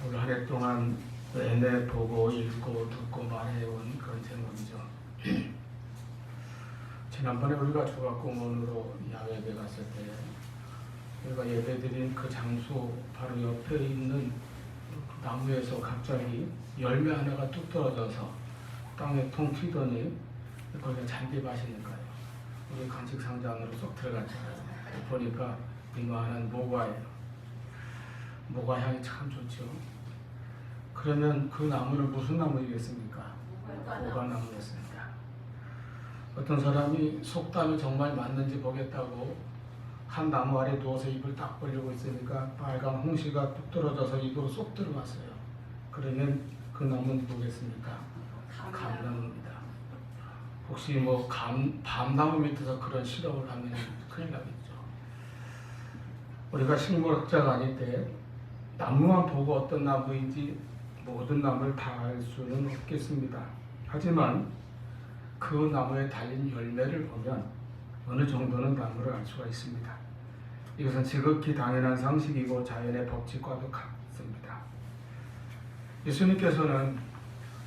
올 한 해 동안 내내 보고 읽고 듣고 말해온 그런 제목이죠. 지난번에 우리가 조각공원으로 야외 예배 갔을 때 우리가 예배드린 그 장소 바로 옆에 있는 나무에서 갑자기 열매 하나가 뚝 떨어져서 땅에 통 튀더니 거기가 잔디밭이니까요. 우리 간식 상자 안으로 쏙 들어갔잖아요. 보니까 이만한 모과예요. 모과 향이 참 좋죠. 그러면 그 나무는 무슨 나무이겠습니까? 모과나무였습니다. 어떤 사람이 속담이 정말 맞는지 보겠다고 한 나무 아래 누워서 입을 딱 벌리고 있으니까 빨간 홍시가 뚝 떨어져서 입으로 쏙 들어갔어요. 그러면 그 나무는 누구겠습니까? 감나무입니다. 혹시 밤나무 밑에서 그런 실험을 하면 큰일 나겠죠. 우리가 식물학자가 아닐 때 나무만 보고 어떤 나무인지 모든 나무를 다 알 수는 없겠습니다. 하지만 그 나무에 달린 열매를 보면 어느 정도는 나무를 알 수가 있습니다. 이것은 지극히 당연한 상식이고 자연의 법칙과도 같습니다. 예수님께서는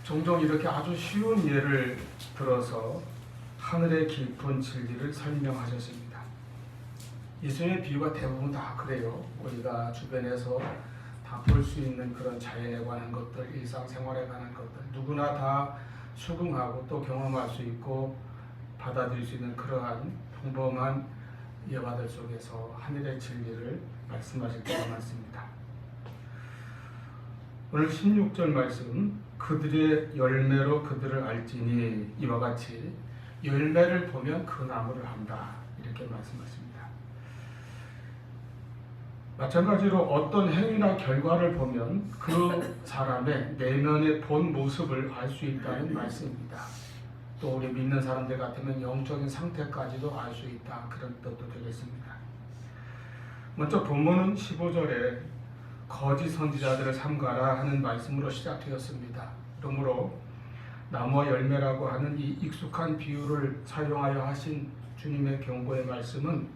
종종 이렇게 아주 쉬운 예를 들어서 하늘의 깊은 진리를 설명하셨습니다. 예수님의 비유가 대부분 다 그래요. 우리가 주변에서 다 볼 수 있는 그런 자연에 관한 것들, 일상생활에 관한 것들 누구나 다 수긍하고 또 경험할 수 있고 받아들일 수 있는 그러한 평범한 예화들 속에서 하늘의 진리를 말씀하실 때가 많습니다. 오늘 16절 말씀, 그들의 열매로 그들을 알지니 이와 같이 열매를 보면 그 나무를 안다, 이렇게 말씀하십니다. 마찬가지로 어떤 행위나 결과를 보면 그 사람의 내면의 본 모습을 알 수 있다는 말씀입니다. 또 우리 믿는 사람들 같으면 영적인 상태까지도 알 수 있다, 그런 뜻도 되겠습니다. 먼저 본문은 15절에 거짓 선지자들을 삼가라 하는 말씀으로 시작되었습니다. 그러므로 나무와 열매라고 하는 이 익숙한 비유를 사용하여 하신 주님의 경고의 말씀은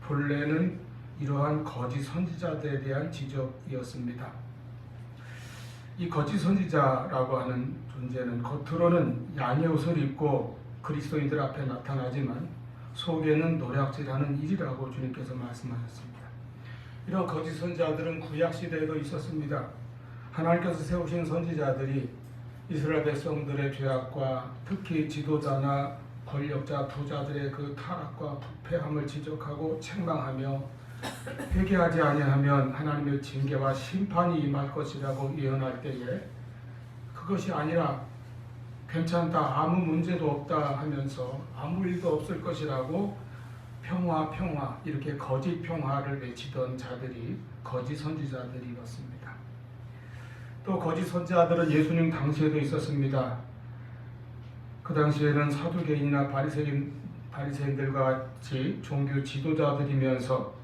본래는 이러한 거짓 선지자들에 대한 지적이었습니다. 이 거짓 선지자라고 하는 존재는 겉으로는 양의 옷을 입고 그리스도인들 앞에 나타나지만 속에는 노략질하는 일이라고 주님께서 말씀하셨습니다. 이런 거짓 선지자들은 구약 시대에도 있었습니다. 하나님께서 세우신 선지자들이 이스라엘 백성들의 죄악과 특히 지도자나 권력자, 부자들의 그 타락과 부패함을 지적하고 책망하며 회개하지 아니하면 하나님의 징계와 심판이 임할 것이라고 예언할 때에 그것이 아니라 괜찮다, 아무 문제도 없다 하면서 아무 일도 없을 것이라고 평화 이렇게 거짓 평화를 외치던 자들이 거짓 선지자들이었습니다. 또 거짓 선지자들은 예수님 당시에도 있었습니다. 그 당시에는 사두개인이나 바리새인들과 같이 종교 지도자들이면서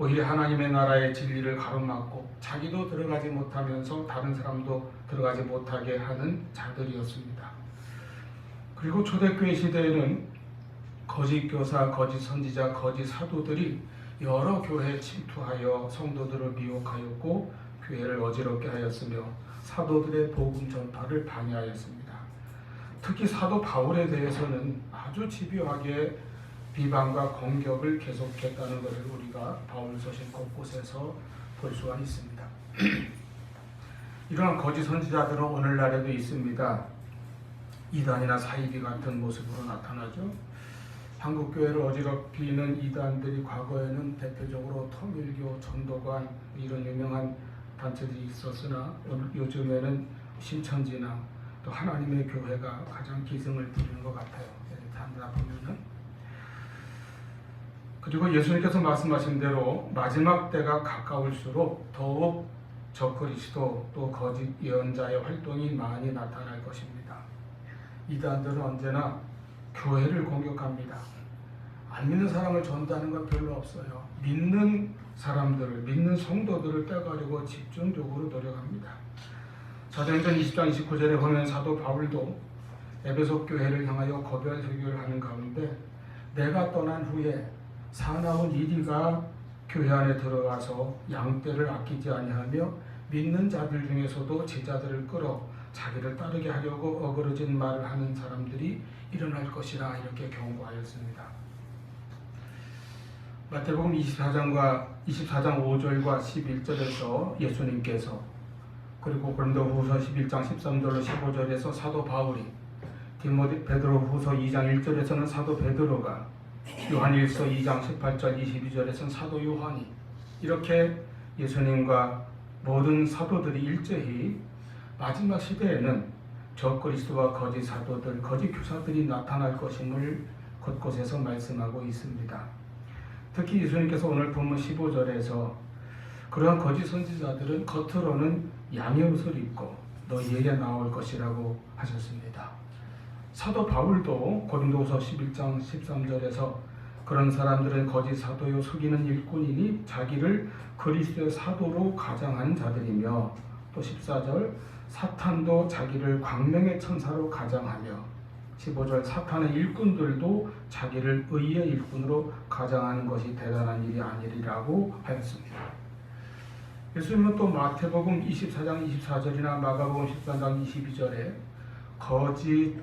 오히려 하나님의 나라의 진리를 가로막고 자기도 들어가지 못하면서 다른 사람도 들어가지 못하게 하는 자들이었습니다. 그리고 초대교회 시대에는 거짓 교사, 거짓 선지자, 거짓 사도들이 여러 교회에 침투하여 성도들을 미혹하였고 교회를 어지럽게 하였으며 사도들의 복음 전파를 방해하였습니다. 특히 사도 바울에 대해서는 아주 집요하게 비방과 공격을 계속했다는 것을 우리가 바울 서신 곳곳에서 볼 수가 있습니다. 이러한 거짓 선지자들은 오늘날에도 있습니다. 이단이나 사이비 같은 모습으로 나타나죠. 한국교회를 어지럽히는 이단들이 과거에는 대표적으로 통일교, 전도관 이런 유명한 단체들이 있었으나 요즘에는 신천지나 또 하나님의 교회가 가장 기승을 부리는 것 같아요. 다 보면은. 그리고 예수님께서 말씀하신 대로 마지막 때가 가까울수록 더욱 적그리스도 또 거짓 예언자의 활동이 많이 나타날 것입니다. 이단들은 언제나 교회를 공격합니다. 안 믿는 사람을 전도하는 건 별로 없어요. 믿는 사람들을, 믿는 성도들을 빼가려고 집중적으로 노력합니다. 사도행전 20장 29절에 보면 사도 바울도 에베소 교회를 향하여 거변 설교를 하는 가운데 내가 떠난 후에 사나운 이리가 교회 안에 들어가서 양떼를 아끼지 아니하며 믿는 자들 중에서도 제자들을 끌어 자기를 따르게 하려고 어그러진 말을 하는 사람들이 일어날 것이라 이렇게 경고하였습니다. 마태복음 24장 5절과 11절에서 예수님께서, 그리고 고린도후서 11장 13절로 15절에서 사도 바울이, 베드로후서 2장 1절에서는 사도 베드로가, 요한일서 2장 18절 22절에서는 사도 요한이, 이렇게 예수님과 모든 사도들이 일제히 마지막 시대에는 적그리스도와 거짓 사도들, 거짓 교사들이 나타날 것임을 곳곳에서 말씀하고 있습니다. 특히 예수님께서 오늘 본문 15절에서 그러한 거짓 선지자들은 겉으로는 양의 옷을 입고 너희에게 나올 것이라고 하셨습니다. 사도 바울도 고린도후서 11장 13절에서 그런 사람들은 거짓 사도요 속이는 일꾼이니 자기를 그리스도의 사도로 가장하는 자들이며, 또 14절 사탄도 자기를 광명의 천사로 가장하며, 15절 사탄의 일꾼들도 자기를 의의 일꾼으로 가장하는 것이 대단한 일이 아니리라고 하였습니다. 예수님은 또 마태복음 24장 24절이나 마가복음 13장 22절에 거짓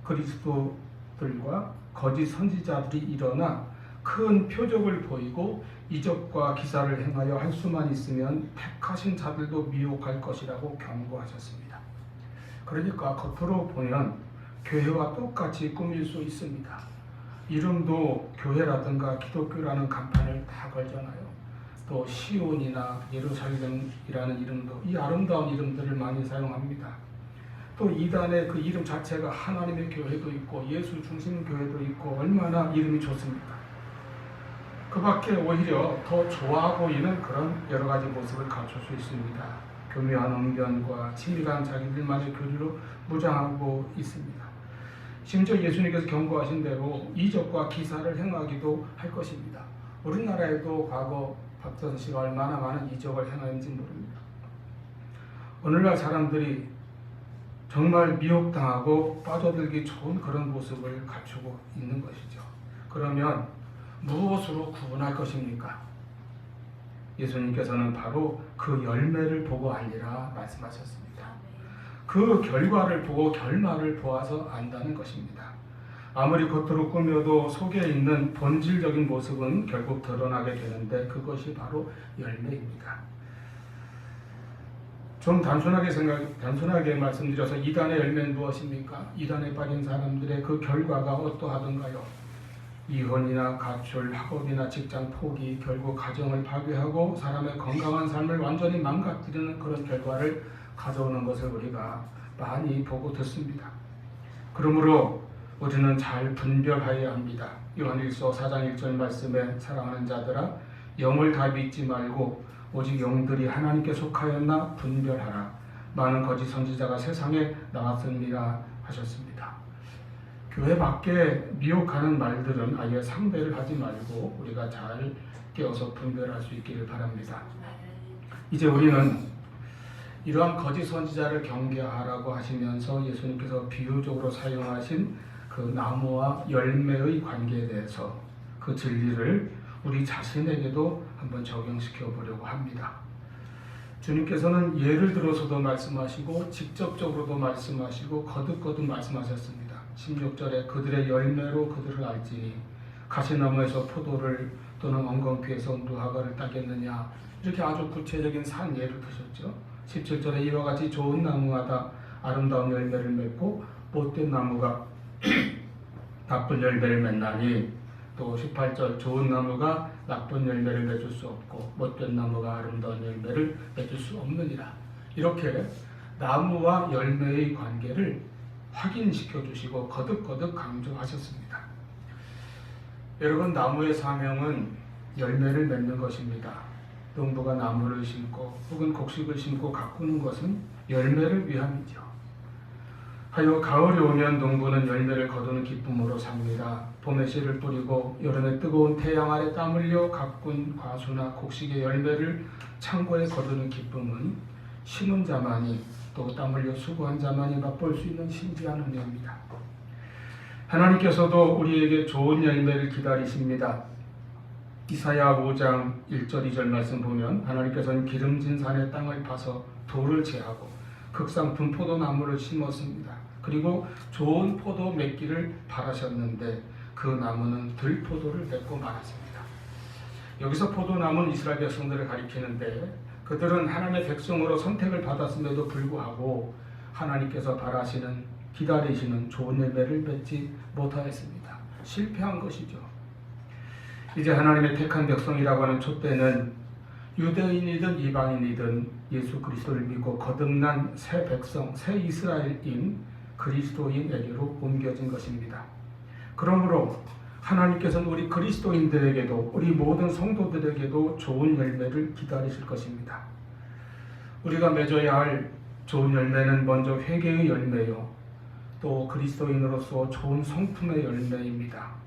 그리스도들과 거짓 선지자들이 일어나 큰 표적을 보이고 이적과 기사를 행하여 할 수만 있으면 택하신 자들도 미혹할 것이라고 경고하셨습니다. 그러니까 겉으로 보면 교회와 똑같이 꾸밀 수 있습니다. 이름도 교회라든가 기독교라는 간판을 다 걸잖아요. 또 시온이나 예루살렘이라는 이름도, 이 아름다운 이름들을 많이 사용합니다. 또 이단의 그 이름 자체가 하나님의 교회도 있고 예수 중심 교회도 있고 얼마나 이름이 좋습니까? 그 밖에 오히려 더 좋아 보이는 그런 여러 가지 모습을 갖출 수 있습니다. 교묘한 언변과 친밀한 자기들만의 교리로 무장하고 있습니다. 심지어 예수님께서 경고하신 대로 이적과 기사를 행하기도 할 것입니다. 우리나라에도 과거 박정희 씨가 얼마나 많은 이적을 행하는지 모릅니다. 오늘날 사람들이 정말 미혹당하고 빠져들기 좋은 그런 모습을 갖추고 있는 것이죠. 그러면 무엇으로 구분할 것입니까? 예수님께서는 바로 그 열매를 보고 알리라 말씀하셨습니다. 그 결과를 보고 결말을 보아서 안다는 것입니다. 아무리 겉으로 꾸며도 속에 있는 본질적인 모습은 결국 드러나게 되는데 그것이 바로 열매입니다. 좀 단순하게 말씀드려서 이단의 열매는 무엇입니까? 이단에 빠진 사람들의 그 결과가 어떠하던가요? 이혼이나 가출, 학업이나 직장 포기, 결국 가정을 파괴하고 사람의 건강한 삶을 완전히 망가뜨리는 그런 결과를 가져오는 것을 우리가 많이 보고 듣습니다. 그러므로 우리는 잘 분별하여야 합니다. 요한일서 4장 1절 말씀에 사랑하는 자들아 영을 다 믿지 말고 오직 영들이 하나님께 속하였나 분별하라. 많은 거짓 선지자가 세상에 나왔습니다 하셨습니다. 교회 밖에 미혹하는 말들은 아예 상대를 하지 말고 우리가 잘 깨어서 분별할 수 있기를 바랍니다. 이제 우리는 이러한 거짓 선지자를 경계하라고 하시면서 예수님께서 비유적으로 사용하신 그 나무와 열매의 관계에 대해서 그 진리를 우리 자신에게도 한번 적용시켜 보려고 합니다. 주님께서는 예를 들어서도 말씀하시고 직접적으로도 말씀하시고 거듭거듭 말씀하셨습니다. 16절에 그들의 열매로 그들을 알지니 가시나무에서 포도를 또는 엉겅퀴에서 무화과를 따겠느냐, 이렇게 아주 구체적인 산 예를 드셨죠. 17절에 이와 같이 좋은 나무마다 아름다운 열매를 맺고 못된 나무가 나쁜 열매를 맺나니, 또 18절 좋은 나무가 나쁜 열매를 맺을 수 없고 못된 나무가 아름다운 열매를 맺을 수 없느니라. 이렇게 나무와 열매의 관계를 확인시켜 주시고 거듭거듭 강조하셨습니다. 여러분, 나무의 사명은 열매를 맺는 것입니다. 농부가 나무를 심고 혹은 곡식을 심고 가꾸는 것은 열매를 위함이죠. 하여 가을이 오면 농부는 열매를 거두는 기쁨으로 삽니다. 봄에 씨를 뿌리고 여름에 뜨거운 태양 아래 땀 흘려 가꾼 과수나 곡식의 열매를 창고에 거두는 기쁨은 심은 자만이, 또 땀 흘려 수고한 자만이 맛볼 수 있는 신비한 은혜입니다. 하나님께서도 우리에게 좋은 열매를 기다리십니다. 이사야 5장 1절 2절 말씀 보면 하나님께서는 기름진 산의 땅을 파서 돌을 제하고 극상품 포도나무를 심었습니다. 그리고 좋은 포도 맺기를 바라셨는데 그 나무는 들포도를 맺고 말았습니다. 여기서 포도나무는 이스라엘 백성들을 가리키는데 그들은 하나님의 백성으로 선택을 받았음에도 불구하고 하나님께서 바라시는 기다리시는 좋은 열매를 맺지 못하였습니다. 실패한 것이죠. 이제 하나님의 택한 백성이라고 하는 촛대는 유대인이든 이방인이든 예수 그리스도를 믿고 거듭난 새 백성, 새 이스라엘인 그리스도인에게로 옮겨진 것입니다. 그러므로 하나님께서는 우리 그리스도인들에게도 우리 모든 성도들에게도 좋은 열매를 기다리실 것입니다. 우리가 맺어야 할 좋은 열매는 먼저 회개의 열매요, 또 그리스도인으로서 좋은 성품의 열매입니다.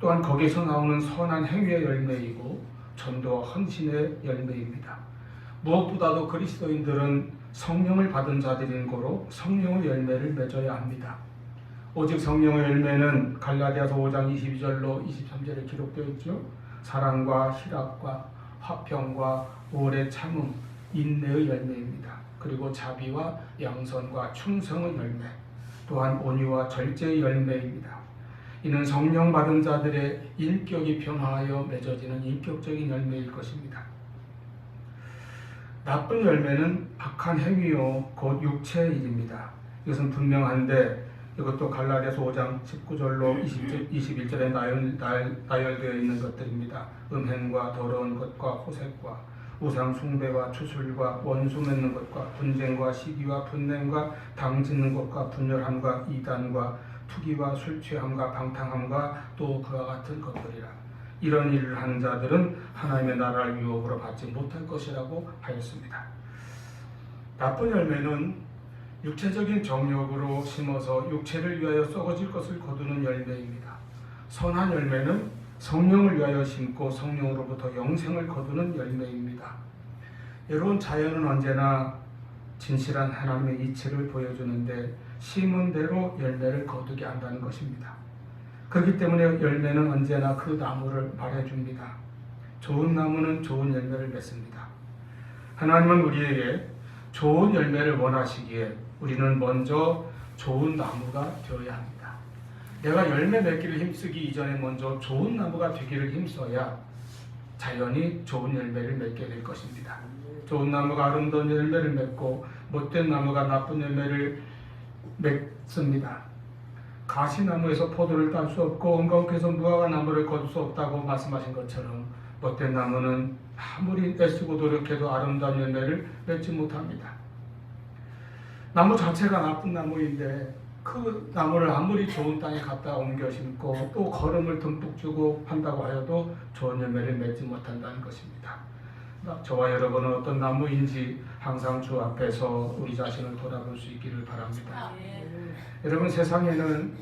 또한 거기서 나오는 선한 행위의 열매이고 전도와 헌신의 열매입니다. 무엇보다도 그리스도인들은 성령을 받은 자들인 고로 성령의 열매를 맺어야 합니다. 오직 성령의 열매는 갈라디아서 5장 22절로 23절에 기록되어 있죠. 사랑과 희락과 화평과 오래 참음, 인내의 열매입니다. 그리고 자비와 양선과 충성의 열매, 또한 온유와 절제의 열매입니다. 이는 성령 받은 자들의 인격이 변화하여 맺어지는 인격적인 열매일 것입니다. 나쁜 열매는 악한 행위요 곧 육체의 일입니다. 이것은 분명한데 이것도 갈라디아서 5장 19절로 21절에 나열되어 있는 것들입니다. 음행과 더러운 것과 호색과 우상 숭배와 추술과 원수 맺는 것과 분쟁과 시기와 분냄과 당짓는 것과 분열함과 이단과 투기와 술 취함과 방탕함과 또 그와 같은 것들이라. 이런 일을 하는 자들은 하나님의 나라를 유업으로 받지 못할 것이라고 하였습니다. 나쁜 열매는 육체적인 정욕으로 심어서 육체를 위하여 썩어질 것을 거두는 열매입니다. 선한 열매는 성령을 위하여 심고 성령으로부터 영생을 거두는 열매입니다. 여러분, 자연은 언제나 진실한 하나님의 이치를 보여주는데 심은 대로 열매를 거두게 한다는 것입니다. 그렇기 때문에 열매는 언제나 그 나무를 말해줍니다. 좋은 나무는 좋은 열매를 맺습니다. 하나님은 우리에게 좋은 열매를 원하시기에 우리는 먼저 좋은 나무가 되어야 합니다. 내가 열매 맺기를 힘쓰기 이전에 먼저 좋은 나무가 되기를 힘써야 자연히 좋은 열매를 맺게 될 것입니다. 좋은 나무가 아름다운 열매를 맺고 못된 나무가 나쁜 열매를 맺습니다. 가시나무에서 포도를 딸 수 없고 엉겅퀴에서 무화과 나무를 거둘 수 없다고 말씀하신 것처럼 못된 나무는 아무리 애쓰고 노력해도 아름다운 열매를 맺지 못합니다. 나무 자체가 나쁜 나무인데 그 나무를 아무리 좋은 땅에 갖다 옮겨 심고 또 거름을 듬뿍 주고 한다고 하여도 좋은 열매를 맺지 못한다는 것입니다. 저와 여러분은 어떤 나무인지 항상 주 앞에서 우리 자신을 돌아볼 수 있기를 바랍니다. 여러분, 세상에는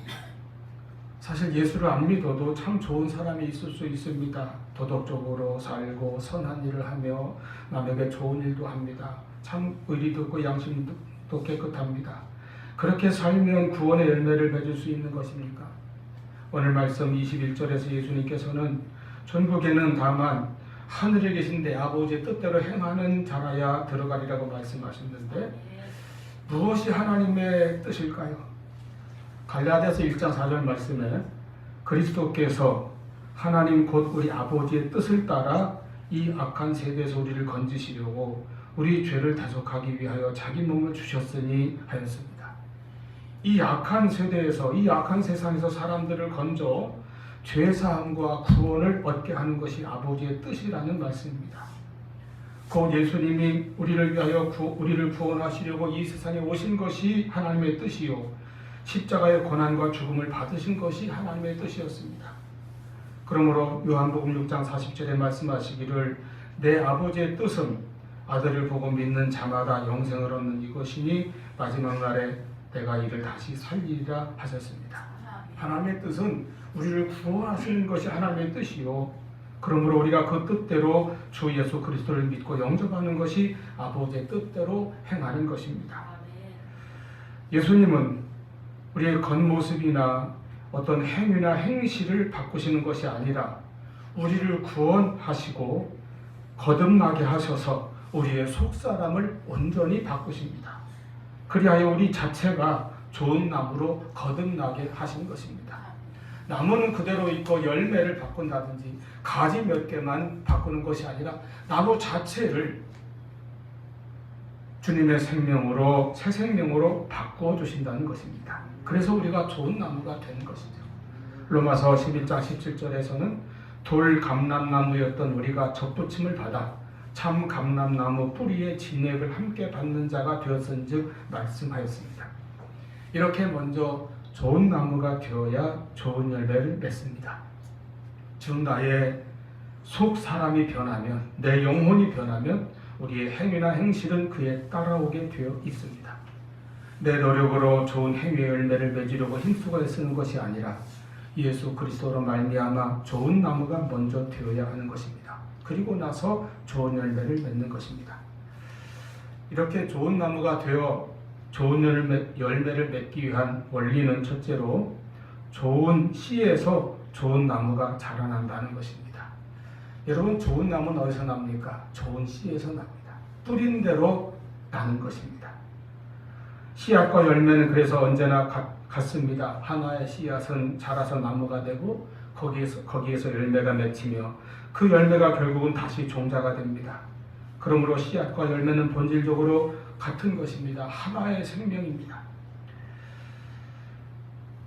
사실 예수를 안 믿어도 참 좋은 사람이 있을 수 있습니다. 도덕적으로 살고 선한 일을 하며 남에게 좋은 일도 합니다. 참 의리도 있고 양심도 깨끗합니다. 그렇게 살면 구원의 열매를 맺을 수 있는 것입니까? 오늘 말씀 21절에서 예수님께서는 천국에는 다만 하늘에 계신 내 아버지의 뜻대로 행하는 자라야 들어가리라고 말씀하셨는데 무엇이 하나님의 뜻일까요? 갈라디아서 1장 4절 말씀에 그리스도께서 하나님 곧 우리 아버지의 뜻을 따라 이 악한 세대에서 우리를 건지시려고 우리 죄를 대속하기 위하여 자기 몸을 주셨으니 하였습니다. 이 악한 세대에서, 이 악한 세상에서 사람들을 건져 죄사함과 구원을 얻게 하는 것이 아버지의 뜻이라는 말씀입니다. 곧 예수님이 우리를 위하여 우리를 구원하시려고 이 세상에 오신 것이 하나님의 뜻이요, 십자가의 고난과 죽음을 받으신 것이 하나님의 뜻이었습니다. 그러므로 요한복음 6장 40절에 말씀하시기를 내 아버지의 뜻은 아들을 보고 믿는 자마다 영생을 얻는 이것이니 마지막 날에 내가 이를 다시 살리리라 하셨습니다. 하나님의 뜻은 우리를 구원하시는 것이 하나님의 뜻이요, 그러므로 우리가 그 뜻대로 주 예수 그리스도를 믿고 영접하는 것이 아버지의 뜻대로 행하는 것입니다. 예수님은 우리의 겉모습이나 어떤 행위나 행실을 바꾸시는 것이 아니라 우리를 구원하시고 거듭나게 하셔서 우리의 속사람을 온전히 바꾸십니다. 그리하여 우리 자체가 좋은 나무로 거듭나게 하신 것입니다. 나무는 그대로 있고 열매를 바꾼다든지 가지 몇 개만 바꾸는 것이 아니라 나무 자체를 주님의 생명으로, 새 생명으로 바꾸어 주신다는 것입니다. 그래서 우리가 좋은 나무가 되는 것이죠. 로마서 11장 17절에서는 돌 감람나무였던 우리가 접붙임을 받아 참 감람나무 뿌리의 진액을 함께 받는 자가 되었은즉 말씀하였습니다. 이렇게 먼저 좋은 나무가 되어야 좋은 열매를 맺습니다. 즉 나의 속 사람이 변하면, 내 영혼이 변하면 우리의 행위나 행실은 그에 따라오게 되어 있습니다. 내 노력으로 좋은 행위의 열매를 맺으려고 힘쓰고 애쓰는 것이 아니라 예수 그리스도로 말미암아 좋은 나무가 먼저 되어야 하는 것입니다. 그리고 나서 좋은 열매를 맺는 것입니다. 이렇게 좋은 나무가 되어 좋은 열매를 맺기 위한 원리는 첫째로 좋은 씨에서 좋은 나무가 자라난다는 것입니다. 여러분, 좋은 나무는 어디서 납니까? 좋은 씨에서 납니다. 뿌린 대로 나는 것입니다. 씨앗과 열매는 그래서 언제나 같습니다. 하나의 씨앗은 자라서 나무가 되고 거기에서 열매가 맺히며 그 열매가 결국은 다시 종자가 됩니다. 그러므로 씨앗과 열매는 본질적으로 같은 것입니다. 하나의 생명입니다.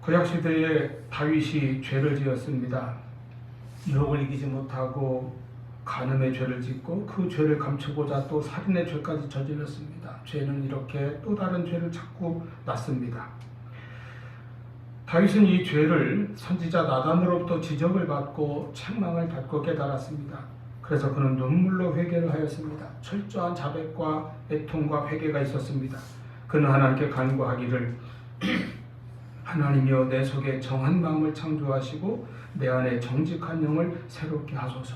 구약시대에 다윗이 죄를 지었습니다. 유혹을 이기지 못하고 간음의 죄를 짓고 그 죄를 감추고자 또 살인의 죄까지 저질렀습니다. 죄는 이렇게 또 다른 죄를 자꾸 낳습니다. 다윗은 이 죄를 선지자 나단으로부터 지적을 받고 책망을 받고 깨달았습니다. 그래서 그는 눈물로 회개를 하였습니다. 철저한 자백과 애통과 회개가 있었습니다. 그는 하나님께 간구하기를 하나님이여 내 속에 정한 마음을 창조하시고 내 안에 정직한 영을 새롭게 하소서.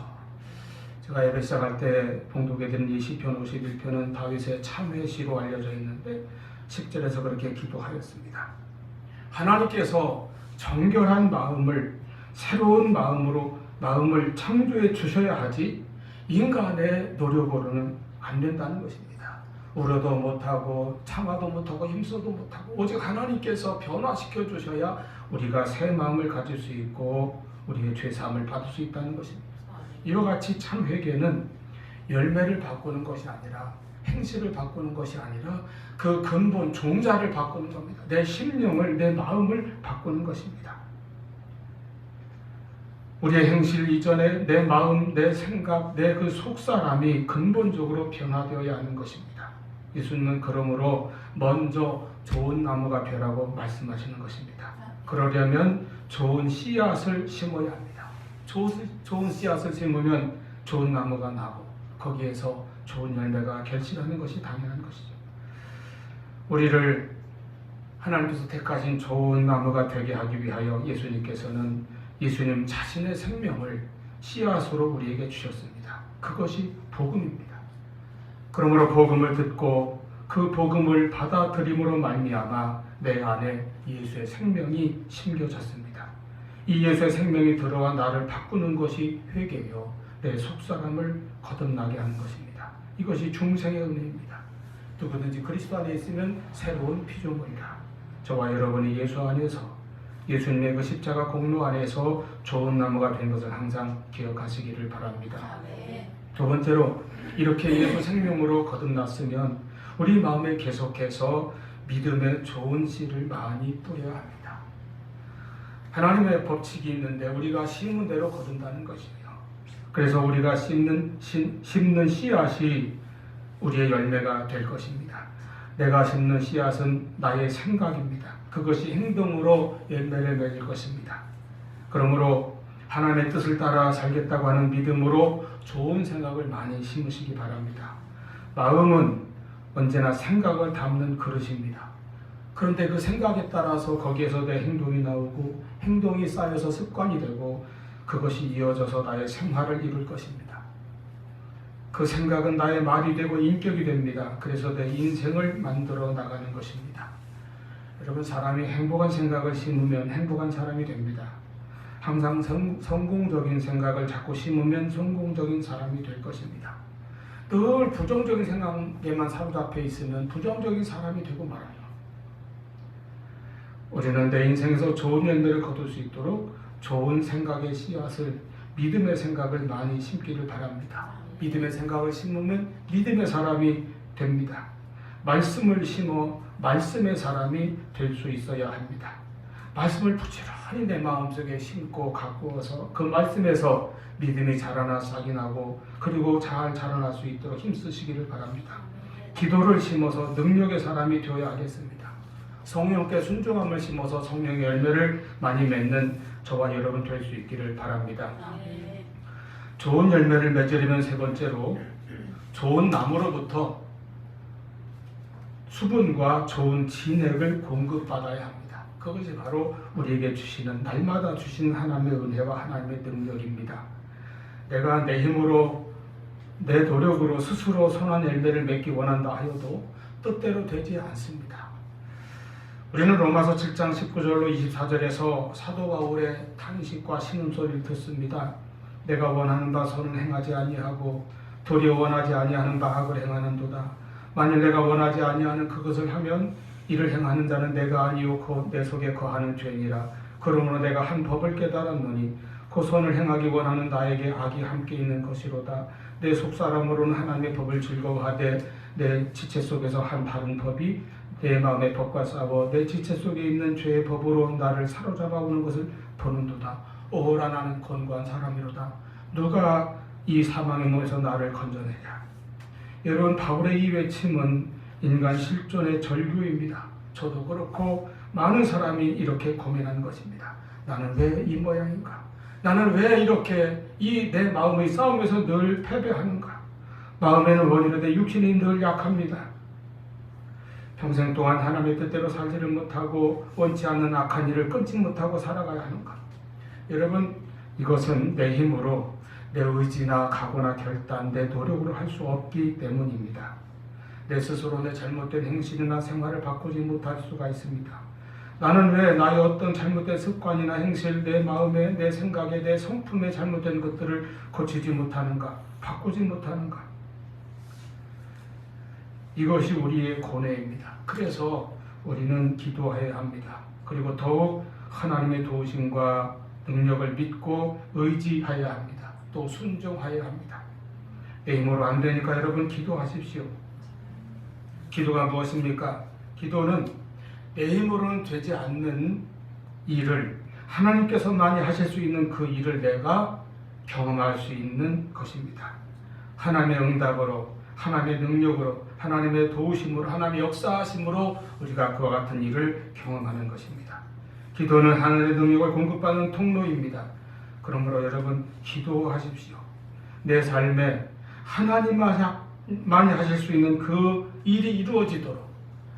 제가 예배 시작할 때 봉독해 드린 이 시편 51편은 다윗의 참회시로 알려져 있는데 10절에서 그렇게 기도하였습니다. 하나님께서 정결한 마음을 새로운 마음을 창조해 주셔야 하지 인간의 노력으로는 안 된다는 것입니다. 울어도 못하고 참아도 못하고 힘써도 못하고 오직 하나님께서 변화시켜 주셔야 우리가 새 마음을 가질 수 있고 우리의 죄사함을 받을 수 있다는 것입니다. 이와 같이 참 회개는 열매를 바꾸는 것이 아니라 행실을 바꾸는 것이 아니라 그 근본 종자를 바꾸는 겁니다. 내 심령을, 내 마음을 바꾸는 것입니다. 우리의 행실 이전에 내 마음, 내 생각, 내 그 속사람이 근본적으로 변화되어야 하는 것입니다. 예수님은 그러므로 먼저 좋은 나무가 되라고 말씀하시는 것입니다. 그러려면 좋은 씨앗을 심어야 합니다. 좋은 씨앗을 심으면 좋은 나무가 나고 거기에서 좋은 열매가 결실하는 것이 당연한 것이죠. 우리를 하나님께서 택하신 좋은 나무가 되게 하기 위하여 예수님께서는 예수님 자신의 생명을 씨앗으로 우리에게 주셨습니다. 그것이 복음입니다. 그러므로 복음을 듣고 그 복음을 받아들임으로 말미암아 내 안에 예수의 생명이 심겨졌습니다. 이 예수의 생명이 들어와 나를 바꾸는 것이 회개요 내 속사람을 거듭나게 하는 것입니다. 이것이 중생의 은혜입니다. 누구든지 그리스도 안에 있으면 새로운 피조물이라. 저와 여러분이 예수 안에서 예수님의 그 십자가 공로 안에서 좋은 나무가 된 것을 항상 기억하시기를 바랍니다. 두 번째로 이렇게 예수 생명으로 거듭났으면 우리 마음에 계속해서 믿음의 좋은 씨를 많이 뿌려야 합니다. 하나님의 법칙이 있는데 우리가 심은 대로 거둔다는 것이에요. 그래서 우리가 심는 씨앗이 우리의 열매가 될 것입니다. 내가 심는 씨앗은 나의 생각입니다. 그것이 행동으로 열매를 맺을 것입니다. 그러므로 하나님의 뜻을 따라 살겠다고 하는 믿음으로 좋은 생각을 많이 심으시기 바랍니다. 마음은 언제나 생각을 담는 그릇입니다. 그런데 그 생각에 따라서 거기에서 내 행동이 나오고 행동이 쌓여서 습관이 되고 그것이 이어져서 나의 생활을 이룰 것입니다. 그 생각은 나의 말이 되고 인격이 됩니다. 그래서 내 인생을 만들어 나가는 것입니다. 여러분, 사람이 행복한 생각을 심으면 행복한 사람이 됩니다. 항상 성공적인 생각을 자꾸 심으면 성공적인 사람이 될 것입니다. 늘 부정적인 생각에만 사로잡혀 있으면 부정적인 사람이 되고 말아요. 우리는 내 인생에서 좋은 열매를 거둘 수 있도록 좋은 생각의 씨앗을, 믿음의 생각을 많이 심기를 바랍니다. 믿음의 생각을 심으면 믿음의 사람이 됩니다. 말씀을 심어 말씀의 사람이 될 수 있어야 합니다. 말씀을 부지런히 내 마음속에 심고 가꾸어서 그 말씀에서 믿음이 자라나 싹이 나고 그리고 잘 자라날 수 있도록 힘쓰시기를 바랍니다. 기도를 심어서 능력의 사람이 되어야 하겠습니다. 성령께 순종함을 심어서 성령의 열매를 많이 맺는 저와 여러분 될 수 있기를 바랍니다. 좋은 열매를 맺으려면 세 번째로 좋은 나무로부터 수분과 좋은 진액을 공급받아야 합니다. 그것이 바로 우리에게 주시는, 날마다 주시는 하나님의 은혜와 하나님의 능력입니다. 내가 내 힘으로, 내 노력으로 스스로 선한 열매를 맺기 원한다 하여도 뜻대로 되지 않습니다. 우리는 로마서 7장 19절로 24절에서 사도 바울의 탄식과 신음소리를 듣습니다. 내가 원하는 바 선을 행하지 아니하고 도리어 원하지 아니하는 바 악을 행하는도다. 만일 내가 원하지 아니하는 그것을 하면 이를 행하는 자는 내가 아니요 곧 내 속에 거하는 죄니라. 그러므로 내가 한 법을 깨달았노니 그 선을 행하기 원하는 나에게 악이 함께 있는 것이로다. 내 속사람으로는 하나님의 법을 즐거워하되 내 지체 속에서 한 다른 법이 내 마음의 법과 싸워 내 지체 속에 있는 죄의 법으로 나를 사로잡아오는 것을 보는도다. 오호라 나는 곤고한 사람이로다. 누가 이 사망의 몸에서 나를 건져내랴. 여러분, 바울의 이 외침은 인간 실존의 절규입니다. 저도 그렇고 많은 사람이 이렇게 고민한 것입니다. 나는 왜 이 모양인가? 나는 왜 이렇게 이 내 마음의 싸움에서 늘 패배하는가? 마음에는 원이로되 육신이 늘 약합니다. 평생 동안 하나님의 뜻대로 살지를 못하고 원치 않는 악한 일을 끊지 못하고 살아가야 하는가? 여러분, 이것은 내 힘으로 내 의지나 각오나 결단, 내 노력으로 할 수 없기 때문입니다. 내 스스로 내 잘못된 행실이나 생활을 바꾸지 못할 수가 있습니다. 나는 왜 나의 어떤 잘못된 습관이나 행실, 내 마음에, 내 생각에, 내 성품에 잘못된 것들을 고치지 못하는가? 바꾸지 못하는가? 이것이 우리의 고뇌입니다. 그래서 우리는 기도해야 합니다. 그리고 더욱 하나님의 도우심과 능력을 믿고 의지해야 합니다. 또 순종해야 합니다. 내 힘으로 안 되니까 여러분 기도하십시오. 기도가 무엇입니까? 기도는 내 힘으로는 되지 않는 일을 하나님께서 많이 하실 수 있는 그 일을 내가 경험할 수 있는 것입니다. 하나님의 응답으로, 하나님의 능력으로, 하나님의 도우심으로, 하나님의 역사하심으로 우리가 그와 같은 일을 경험하는 것입니다. 기도는 하나님의 능력을 공급받는 통로입니다. 그러므로 여러분 기도하십시오. 내 삶에 하나님만이 하실 수 있는 그 일이 이루어지도록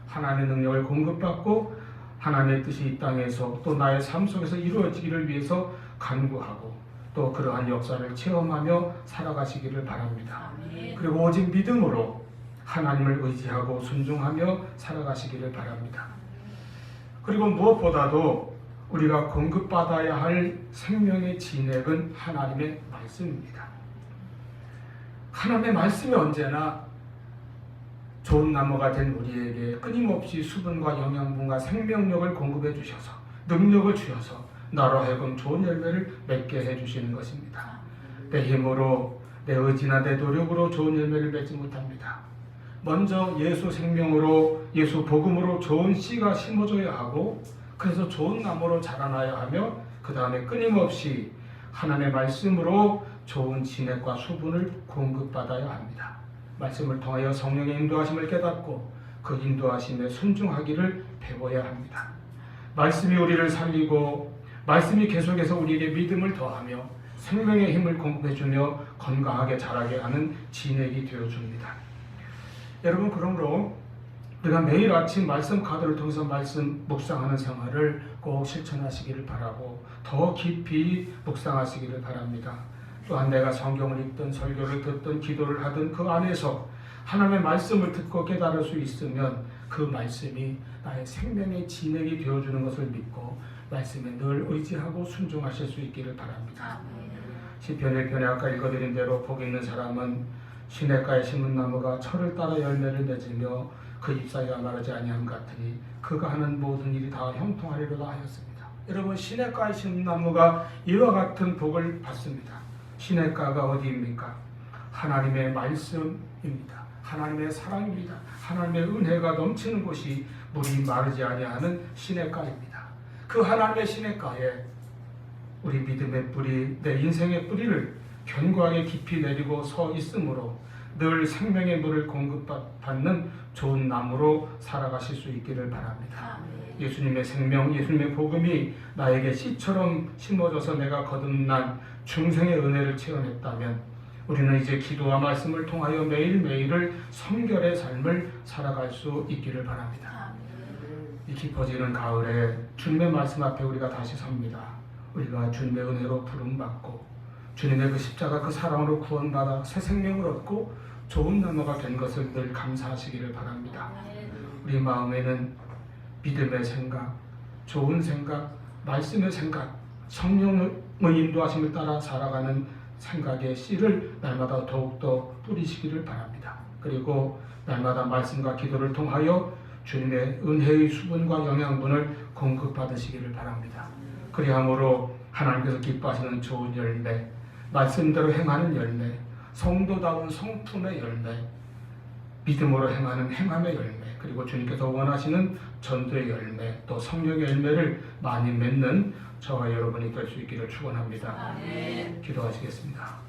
하나님의 능력을 공급받고 하나님의 뜻이 이 땅에서 또 나의 삶 속에서 이루어지기를 위해서 간구하고 또 그러한 역사를 체험하며 살아가시기를 바랍니다. 그리고 오직 믿음으로 하나님을 의지하고 순종하며 살아가시기를 바랍니다. 그리고 무엇보다도 우리가 공급받아야 할 생명의 진액은 하나님의 말씀입니다. 하나님의 말씀이 언제나 좋은 나무가 된 우리에게 끊임없이 수분과 영양분과 생명력을 공급해 주셔서 능력을 주셔서 나로 하여금 좋은 열매를 맺게 해주시는 것입니다. 내 힘으로, 내 의지나 내 노력으로 좋은 열매를 맺지 못합니다. 먼저 예수 생명으로, 예수 복음으로 좋은 씨가 심어져야 하고 그래서 좋은 나무로 자라나야 하며 그 다음에 끊임없이 하나님의 말씀으로 좋은 진액과 수분을 공급받아야 합니다. 말씀을 통하여 성령의 인도하심을 깨닫고 그 인도하심에 순종하기를 배워야 합니다. 말씀이 우리를 살리고 말씀이 계속해서 우리에게 믿음을 더하며 생명의 힘을 공급해주며 건강하게 자라게 하는 진액이 되어줍니다. 여러분, 그러므로 우리가 매일 아침 말씀 카드를 통해서 말씀 묵상하는 생활을 꼭 실천하시기를 바라고 더 깊이 묵상하시기를 바랍니다. 또한 내가 성경을 읽든 설교를 듣든 기도를 하든 그 안에서 하나님의 말씀을 듣고 깨달을 수 있으면 그 말씀이 나의 생명의 진액이 되어주는 것을 믿고 말씀에 늘 의지하고 순종하실 수 있기를 바랍니다. 시편 1편에 아까 읽어드린 대로 복 있는 사람은 시냇가에 심은 나무가 철을 따라 열매를 맺으며 그 잎사귀가 마르지 아니함 같으니 그가 하는 모든 일이 다 형통하리로다 하였습니다. 여러분, 시냇가에 심은 나무가 이와 같은 복을 받습니다. 시냇가가 어디입니까? 하나님의 말씀입니다. 하나님의 사랑입니다. 하나님의 은혜가 넘치는 곳이 물이 마르지 아니하는 시냇가입니다. 그 하나님의 시냇가에 우리 믿음의 뿌리, 내 인생의 뿌리를 견고하게 깊이 내리고 서 있으므로 늘 생명의 물을 공급받는 좋은 나무로 살아가실 수 있기를 바랍니다. 예수님의 생명, 예수님의 복음이 나에게 씨처럼 심어져서 내가 거듭난 중생의 은혜를 체험했다면 우리는 이제 기도와 말씀을 통하여 매일매일을 성결의 삶을 살아갈 수 있기를 바랍니다. 이 깊어지는 가을에 주님의 말씀 앞에 우리가 다시 섭니다. 우리가 주님의 은혜로 부름받고 주님의 그 십자가 그 사랑으로 구원받아 새 생명을 얻고 좋은 나무가 된 것을 늘 감사하시기를 바랍니다. 우리 마음에는 믿음의 생각, 좋은 생각, 말씀의 생각, 성령의 인도하심을 따라 살아가는 생각의 씨를 날마다 더욱더 뿌리시기를 바랍니다. 그리고 날마다 말씀과 기도를 통하여 주님의 은혜의 수분과 영양분을 공급받으시기를 바랍니다. 그리함으로 하나님께서 기뻐하시는 좋은 열매, 말씀대로 행하는 열매, 성도다운 성품의 열매, 믿음으로 행하는 행함의 열매, 그리고 주님께서 원하시는 전도의 열매, 또 성령의 열매를 많이 맺는 저와 여러분이 될 수 있기를 축원합니다. 기도하시겠습니다.